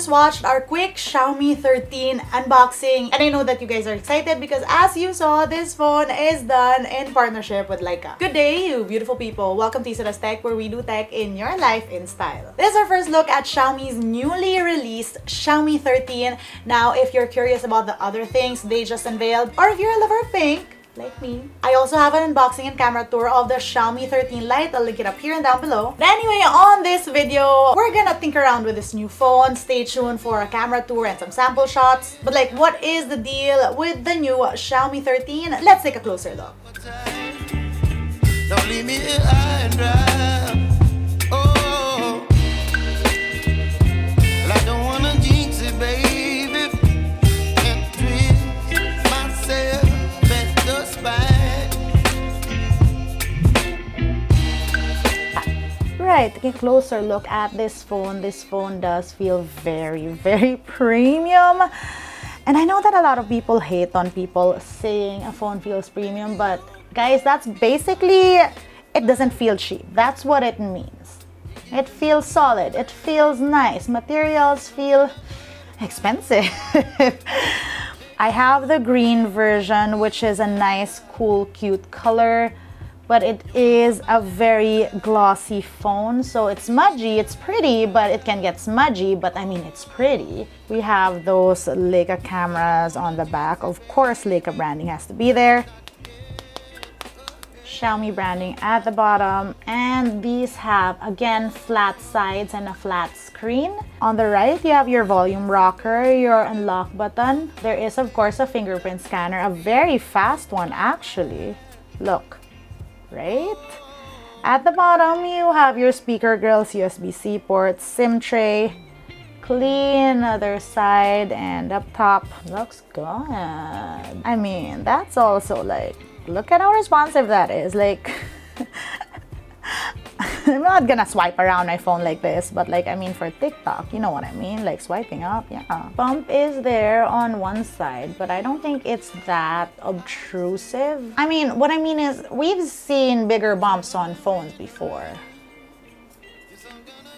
just watched our quick Xiaomi 13 unboxing, and I know that you guys are excited because as you saw, this phone is done in partnership with Leica. Good day, you beautiful people. Welcome to LAZADA's Tech, where we do tech in your life in style. This is our first look at Xiaomi's newly released Xiaomi 13. Now, if you're curious about the other things they just unveiled, or if you're a lover of pink, like me, I also have an unboxing and camera tour of the Xiaomi 13 Lite. I'll link it up here and down below. But anyway, on this video, we're gonna tinker around with this new phone. Stay tuned for a camera tour and some sample shots. But like, what is the deal with the new Xiaomi 13? Let's take a closer look. Don't leave me here high and dry. Oh, well, I don't wanna jinx it, baby, and twist myself at the spine. Right, take a closer look at this phone. This phone does feel very, very premium. And I know that a lot of people hate on people saying a phone feels premium, but guys, that's basically, it doesn't feel cheap. That's what it means. It feels solid. It feels nice. Materials feel expensive. I have the green version, which is a nice, cool, cute color, but it is a very glossy phone. So it's smudgy, it's pretty, but it can get smudgy, but I mean, it's pretty. We have those Leica cameras on the back. Of course, Leica branding has to be there. Xiaomi branding at the bottom, and these have again flat sides and a flat screen. On the right, you have your volume rocker, your unlock button. There is of course a fingerprint scanner, a very fast one actually. Look, right? At the bottom, you have your speaker grills, USB-C ports, SIM tray, clean other side, and up top looks good. I mean, that's also like, look at how responsive that is. Like, I'm not gonna swipe around my phone like this, but like, I mean, for TikTok, you know what I mean? Like swiping up, yeah. Bump is there on one side, but I don't think it's that obtrusive. I mean, what I mean is, we've seen bigger bumps on phones before.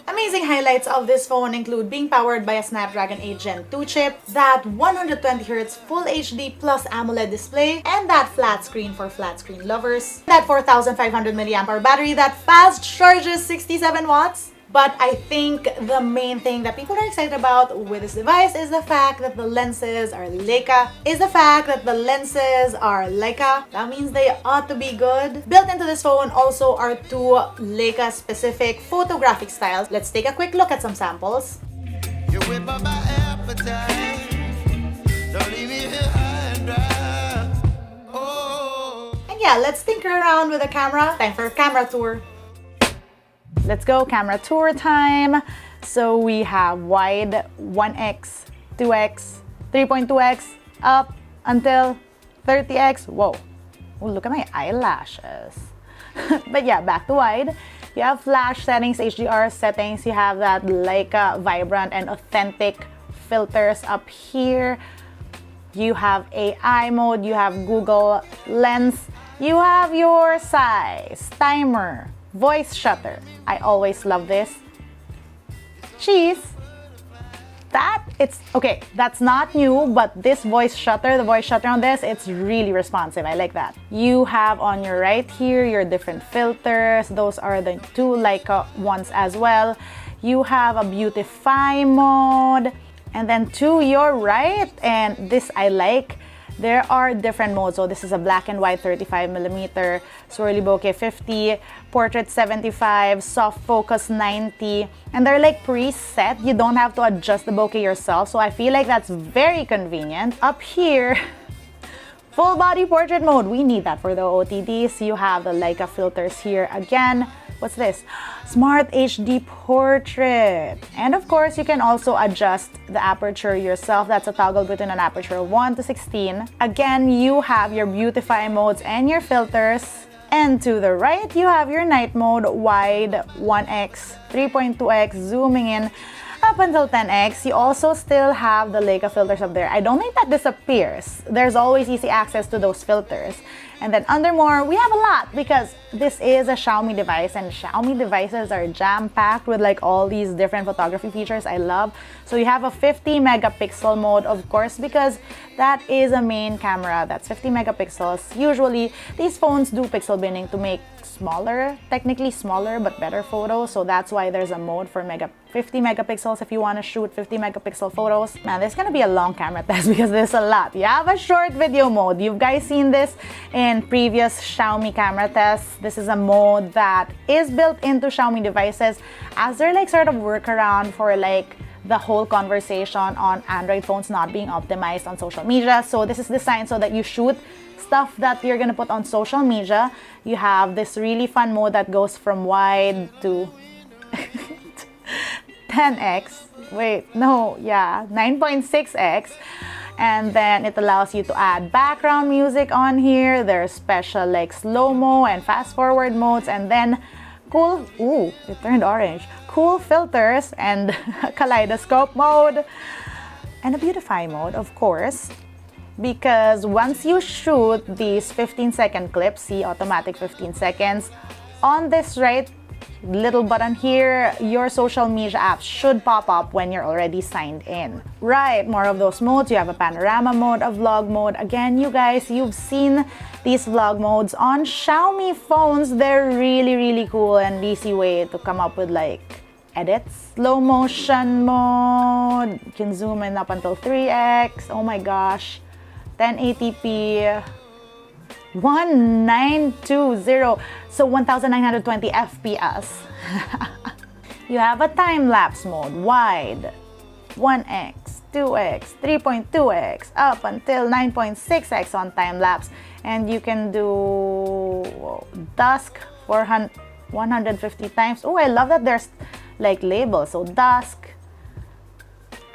Amazing highlights of this phone include being powered by a Snapdragon 8 Gen 2 chip, that 120Hz Full HD Plus AMOLED display, and that flat screen for flat screen lovers, that 4500 mAh battery that fast charges 67 watts. But I think the main thing that people are excited about with this device is the fact that the lenses are Leica. That means they ought to be good. Built into this phone also are two Leica specific photographic styles. Let's take a quick look at some samples. You whip up my appetite. Don't leave me here high and dry. Oh. And yeah, let's tinker around with the camera. Time for a camera tour. Let's go, camera tour time. So we have wide 1x, 2x, 3.2x, up until 30x. Whoa, oh, look at my eyelashes. But yeah, back to wide. You have flash settings, HDR settings. You have that Leica vibrant and authentic filters up here. You have AI mode, you have Google Lens, you have your size, timer, voice shutter. I always love this. Cheese. Okay, that's not new, but this voice shutter, the voice shutter on this, it's really responsive. I like that. You have on your right here your different filters. Those are the two Leica ones as well. You have a beautify mode. And then to your right, and this I like, there are different modes. So this is a black and white 35mm, swirly bokeh 50, portrait 75, soft focus 90, and they're like preset. You don't have to adjust the bokeh yourself, so I feel like that's very convenient. Up here, full body portrait mode. We need that for the OOTDs. You have the Leica filters here again. What's this? Smart HD portrait. And of course, you can also adjust the aperture yourself. That's a toggle between an aperture of 1 to 16. Again, you have your beautify modes and your filters. And to the right, you have your night mode, wide 1x, 3.2x, zooming in. up until 10x, you also still have the Leica filters up there. I don't think that disappears. There's always easy access to those filters. And then under more, we have a lot because this is a Xiaomi device and Xiaomi devices are jam-packed with like all these different photography features I love. So you have a 50 megapixel mode, of course, because that is a main camera that's 50 megapixels. Usually these phones do pixel binning to make smaller, technically smaller, but better photos. So that's why there's a mode for 50 megapixels if you want to shoot 50 megapixel photos. Man, there's gonna be a long camera test because there's a lot. You have a short video mode. You've guys seen this in previous Xiaomi camera tests. This is a mode that is built into Xiaomi devices as their like sort of workaround for like the whole conversation on Android phones not being optimized on social media. So this is designed so that you shoot stuff that you're gonna put on social media. You have this really fun mode that goes from wide to 10x. Wait, no, yeah, 9.6x. And then it allows you to add background music on here. There's special like slow-mo and fast-forward modes, and then cool, ooh, it turned orange. Cool filters and kaleidoscope mode. And a beautify mode, of course. Because once you shoot these 15-second clips, see automatic 15 seconds, on this right little button here, your social media apps should pop up when you're already signed in. Right, more of those modes. You have a panorama mode, a vlog mode. Again, you guys, you've seen these vlog modes on Xiaomi phones. They're really, really cool and easy way to come up with like edits. Slow motion mode. You can zoom in up until 3x. Oh my gosh. 1080p. 1920, so 1920 FPS. You have a time-lapse mode, wide, 1x, 2x, 3.2x, up until 9.6x on time-lapse. And you can do dusk 150 times. Oh, I love that there's like labels. So dusk,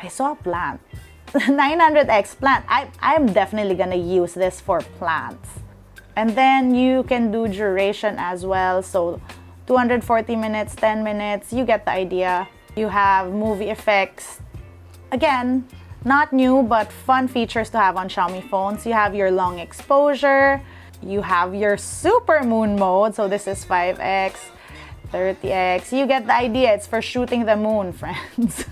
I saw a plant. 900x plant. I'm definitely gonna use this for plants. And then you can do duration as well. So 240 minutes, 10 minutes, you get the idea. You have movie effects. Again, not new, but fun features to have on Xiaomi phones. You have your long exposure. You have your super moon mode. So this is 5x, 30x. You get the idea. It's for shooting the moon, friends.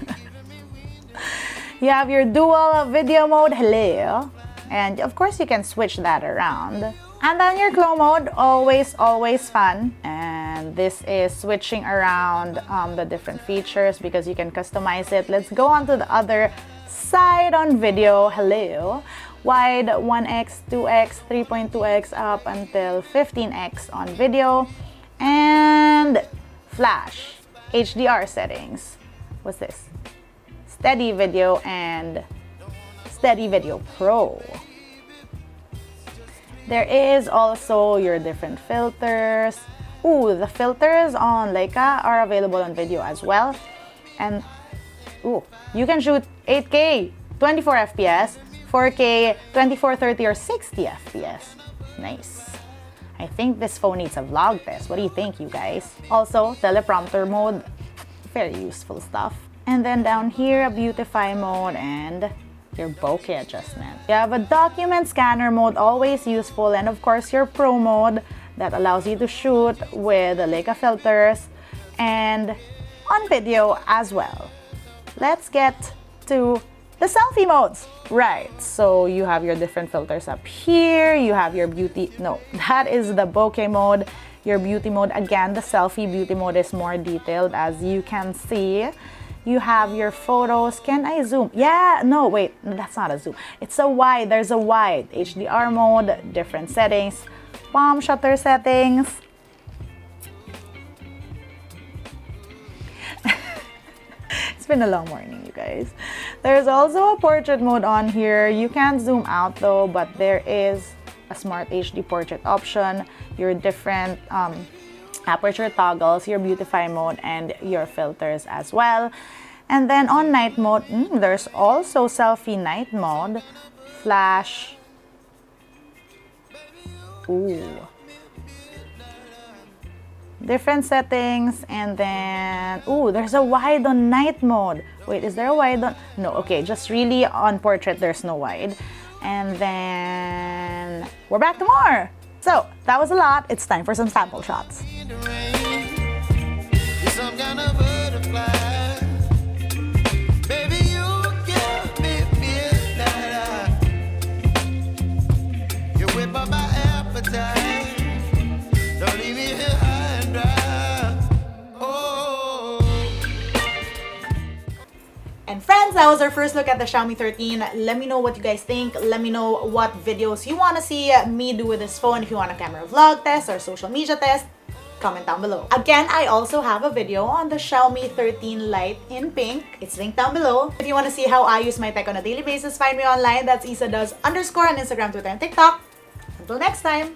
You have your dual video mode, hello. And of course, you can switch that around. And then your glow mode, always fun. And this is switching around the different features because you can customize it. Let's go on to the other side on video. Hello. Wide 1x, 2x, 3.2x up until 15x on video. And flash, HDR settings. What's this? Steady video and Steady Video Pro. There is also your different filters. Ooh, the filters on Leica are available on video as well. And ooh, you can shoot 8K, 24 FPS, 4K, 24, 30, or 60 FPS. Nice. I think this phone needs a vlog test. What do you think, you guys? Also, teleprompter mode, very useful stuff. And then down here, a beautify mode and your bokeh adjustment. You have a document scanner mode, always useful, and of course your pro mode that allows you to shoot with the Leica filters and on video as well. Let's get to the selfie modes. Right, so you have your different filters up here. You have your beauty, no, that is the bokeh mode. Your beauty mode, again, the selfie beauty mode is more detailed as you can see. You have your photos. Can I zoom? Yeah, no, wait, that's not a zoom. It's a wide, there's a wide. HDR mode, different settings, palm shutter settings. It's been a long morning, you guys. There's also a portrait mode on here. You can't zoom out though, but there is a smart HD portrait option, your different aperture toggles, your beautify mode, and your filters as well. And then on night mode, there's also selfie night mode, flash. Ooh. different settings, and then, ooh, there's a wide on night mode. Wait, is there a wide on? No, okay, just really on portrait, there's no wide. And then we're back to more. So that was a lot. It's time for some sample shots. In the rain, you're some kind of butterfly. Baby, you give me midnight. You whip up my appetite. Don't leave me here high and dry. Oh. And friends, that was our first look at the Xiaomi 13. Let me know what you guys think. Let me know what videos you want to see me do with this phone. If you want a camera vlog test or social media test, comment down below. Again, I also have a video on the Xiaomi 13 Lite in pink. It's linked down below. If you want to see how I use my tech on a daily basis, find me online. That's isadoes_ on Instagram, Twitter, and TikTok. Until next time.